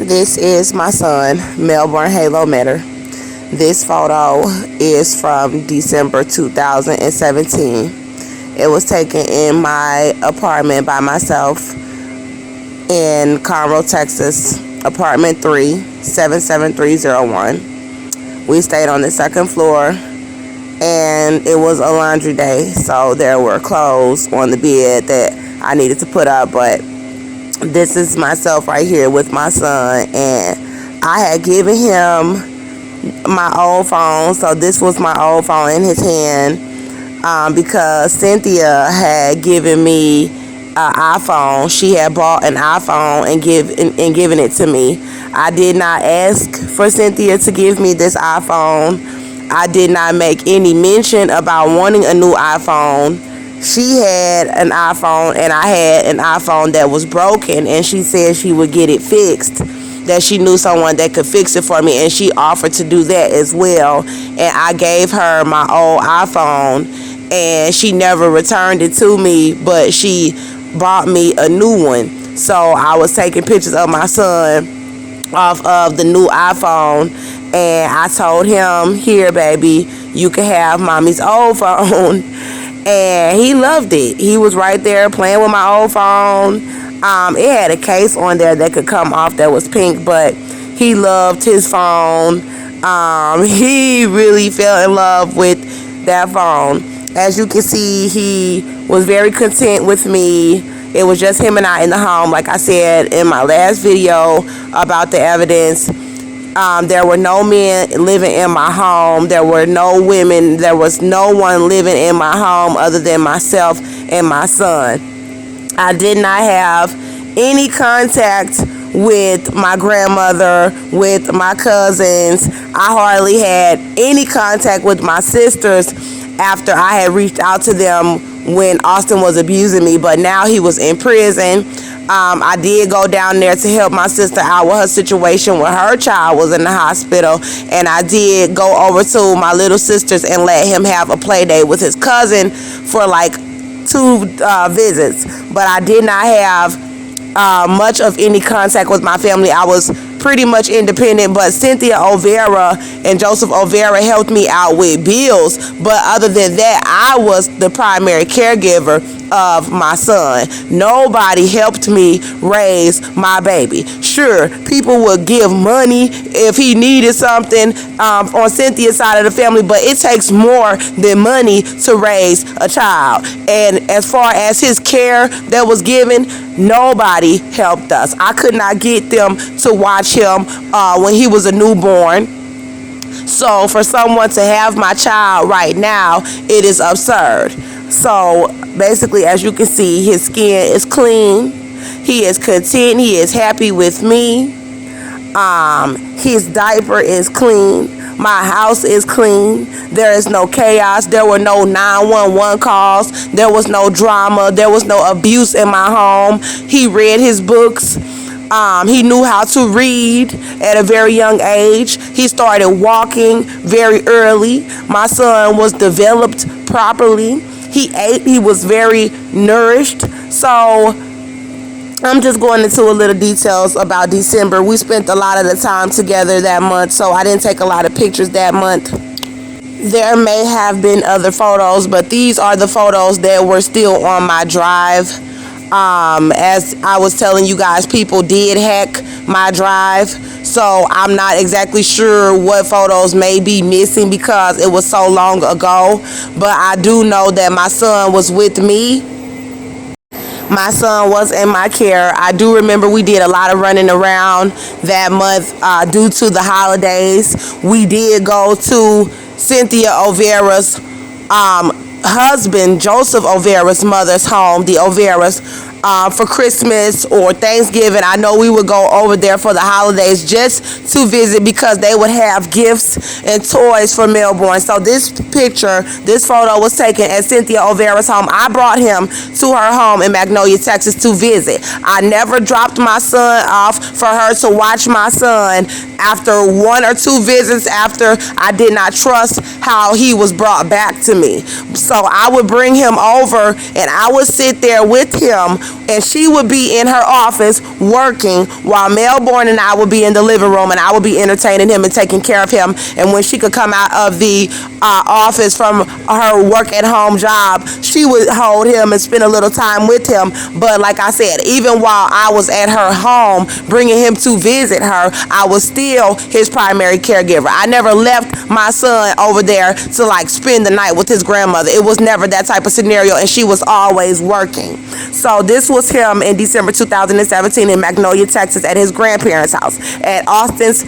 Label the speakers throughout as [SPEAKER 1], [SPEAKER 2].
[SPEAKER 1] This is my son, Melbourne Halo Metter. This photo is from December 2017. It was taken in my apartment by myself in Conroe, Texas, apartment 3, 77301. We stayed on the second floor, and it was a laundry day, so there were clothes on the bed that I needed to put up, but this is myself right here with my son, and I had given him my old phone, so this was my old phone in his hand, because Cynthia had given me an iPhone. She had bought an iPhone and given it to me. I did not ask for Cynthia to give me this iPhone. I did not make any mention about wanting a new iPhone. She had an iPhone and I had an iPhone that was broken, and she said she would get it fixed, that she knew someone that could fix it for me, and she offered to do that as well. And I gave her my old iPhone, and she never returned it to me, but she bought me a new one. So I was taking pictures of my son off of the new iPhone, and I told him, here baby, you can have mommy's old phone. And he loved it. He was right there playing with my old phone. It had a case on there that could come off that was pink, but he loved his phone. He really fell in love with that phone. As you can see, he was very content with me. It was just him and I in the home. Like I said in my last video about the evidence, there were no men living in my home. There were no women. There was no one living in my home other than myself and my son. I did not have any contact with my grandmother, with my cousins. I hardly had any contact with my sisters after I had reached out to them when Austin was abusing me, but now he was in prison. I did go down there to help my sister out with her situation when her child was in the hospital, and I did go over to my little sister's and let him have a play day with his cousin for like 2 visits, but I did not have much of any contact with my family. I was pretty much independent, but Cynthia Olvera and Joseph Olvera helped me out with bills, but other than that, I was the primary caregiver of my son. Nobody helped me raise my baby. Sure, people would give money if he needed something on Cynthia's side of the family, but it takes more than money to raise a child. And as far as his care that was given, nobody helped us. I could not get them to watch him when he was a newborn. So for someone to have my child right now, it is absurd. So basically, as you can see, his skin is clean. He is content. He is happy with me. His diaper is clean. My house is clean. There is no chaos. There were no 911 calls. There was no drama. There was no abuse in my home. He read his books. He knew how to read at a very young age. He started walking very early. My son was developed properly. He ate. He was very nourished. So I'm just going into a little details about December. We spent a lot of the time together that month, so I didn't take a lot of pictures that month. There may have been other photos, but these are the photos that were still on my drive. As I was telling you guys, people did hack my drive, so I'm not exactly sure what photos may be missing because it was so long ago, but I do know that my son was with me. My son was in my care. I do remember we did a lot of running around that month due to the holidays. We did go to Cynthia Olvera's husband, Joseph Olvera's mother's home, the Olveras, for Christmas or Thanksgiving. I know we would go over there for the holidays just to visit because they would have gifts and toys for Melbourne. So this photo was taken at Cynthia Olvera's home. I brought him to her home in Magnolia, Texas to visit. I never dropped my son off for her to watch my son after 1 or 2 visits after I did not trust how he was brought back to me. So I would bring him over and I would sit there with him and she would be in her office working while Melbourne and I would be in the living room, and I would be entertaining him and taking care of him. And when she could come out of the office from her work at home job, she would hold him and spend a little time with him. But like I said, even while I was at her home bringing him to visit her, I was still his primary caregiver. I never left my son over there to like spend the night with his grandmother. It was never that type of scenario, and she was always working. So this was him in December 2017 in Magnolia, Texas, at his grandparents' house, at Austin's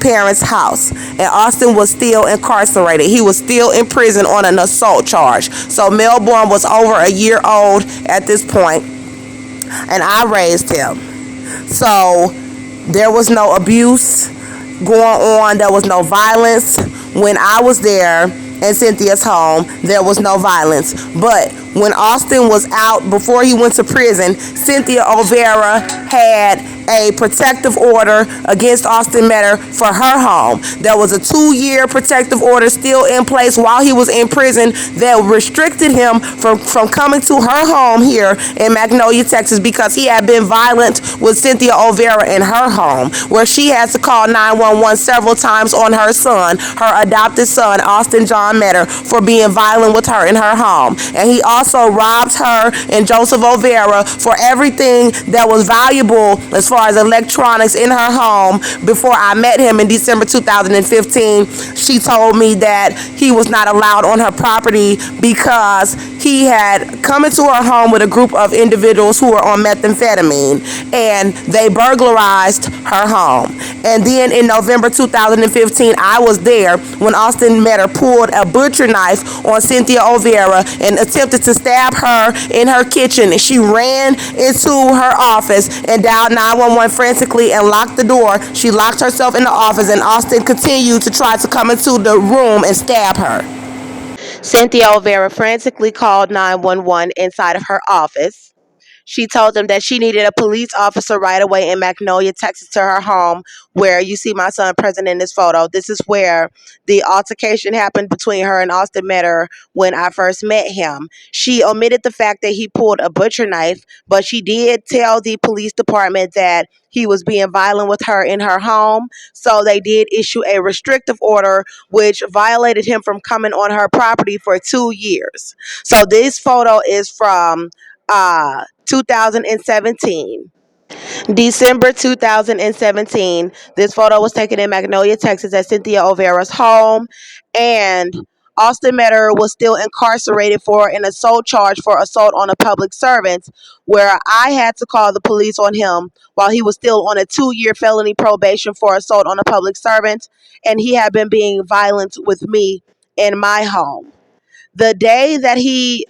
[SPEAKER 1] parents' house. And Austin was still incarcerated. He was still in prison on an assault charge. So Melbourne was over a year old at this point, and I raised him. So there was no abuse going on. There was no violence. When I was there in Cynthia's home, there was no violence. But when Austin was out, before he went to prison, Cynthia Olvera had a protective order against Austin Metter for her home. There was a 2-year protective order still in place while he was in prison that restricted him from coming to her home here in Magnolia, Texas, because he had been violent with Cynthia Olvera in her home, where she had to call 911 several times on her son, her adopted son, Austin John Metter, for being violent with her in her home. And he also robbed her and Joseph Olvera for everything that was valuable as far as electronics in her home. Before I met him in December 2015, she told me that he was not allowed on her property because he had come into her home with a group of individuals who were on methamphetamine, and they burglarized her home. And then in November 2015, I was there when Austin Metter pulled a butcher knife on Cynthia Olvera and attempted to stab her in her kitchen. And she ran into her office and dialed 911 frantically and locked the door. She locked herself in the office, and Austin continued to try to come into the room and stab her. Cynthia Olvera frantically called 911 inside of her office. She told them that she needed a police officer right away in Magnolia, Texas, to her home, where you see my son present in this photo. This is where the altercation happened between her and Austin Metter when I first met him. She omitted the fact that he pulled a butcher knife, but she did tell the police department that he was being violent with her in her home. So they did issue a restrictive order, which violated him from coming on her property for 2 years. So this photo is from 2017. December 2017. This photo was taken in Magnolia, Texas, at Cynthia Olvera's home, and Austin Metter was still incarcerated for an assault charge for assault on a public servant, where I had to call the police on him while he was still on a 2-year felony probation for assault on a public servant, and he had been being violent with me in my home. The day that he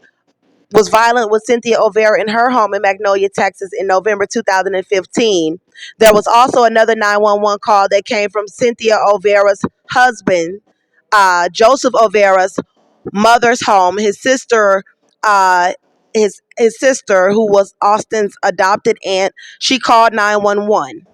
[SPEAKER 1] was violent with Cynthia Olvera in her home in Magnolia, Texas in November 2015. There was also another 911 call that came from Cynthia Olvera's husband, Joseph Olvera's mother's home. His sister, his sister, who was Austin's adopted aunt, she called 911.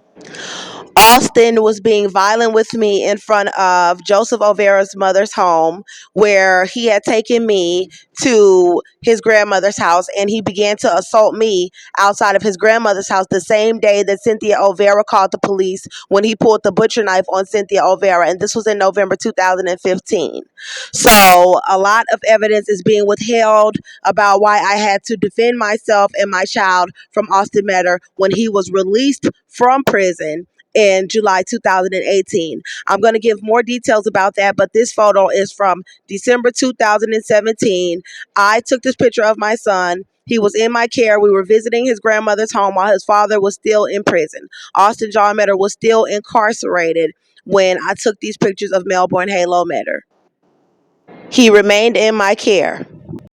[SPEAKER 1] Austin was being violent with me in front of Joseph Olvera's mother's home, where he had taken me to his grandmother's house, and he began to assault me outside of his grandmother's house the same day that Cynthia Olvera called the police when he pulled the butcher knife on Cynthia Olvera, and this was in November 2015. So a lot of evidence is being withheld about why I had to defend myself and my child from Austin Metter when he was released from prison in July 2018. I'm going to give more details about that, but this photo is from December 2017. I took this picture of my son. He was in my care. We were visiting his grandmother's home while his father was still in prison. Austin John Metter was still incarcerated when I took these pictures of Melbourne Halo Metter. He remained in my care.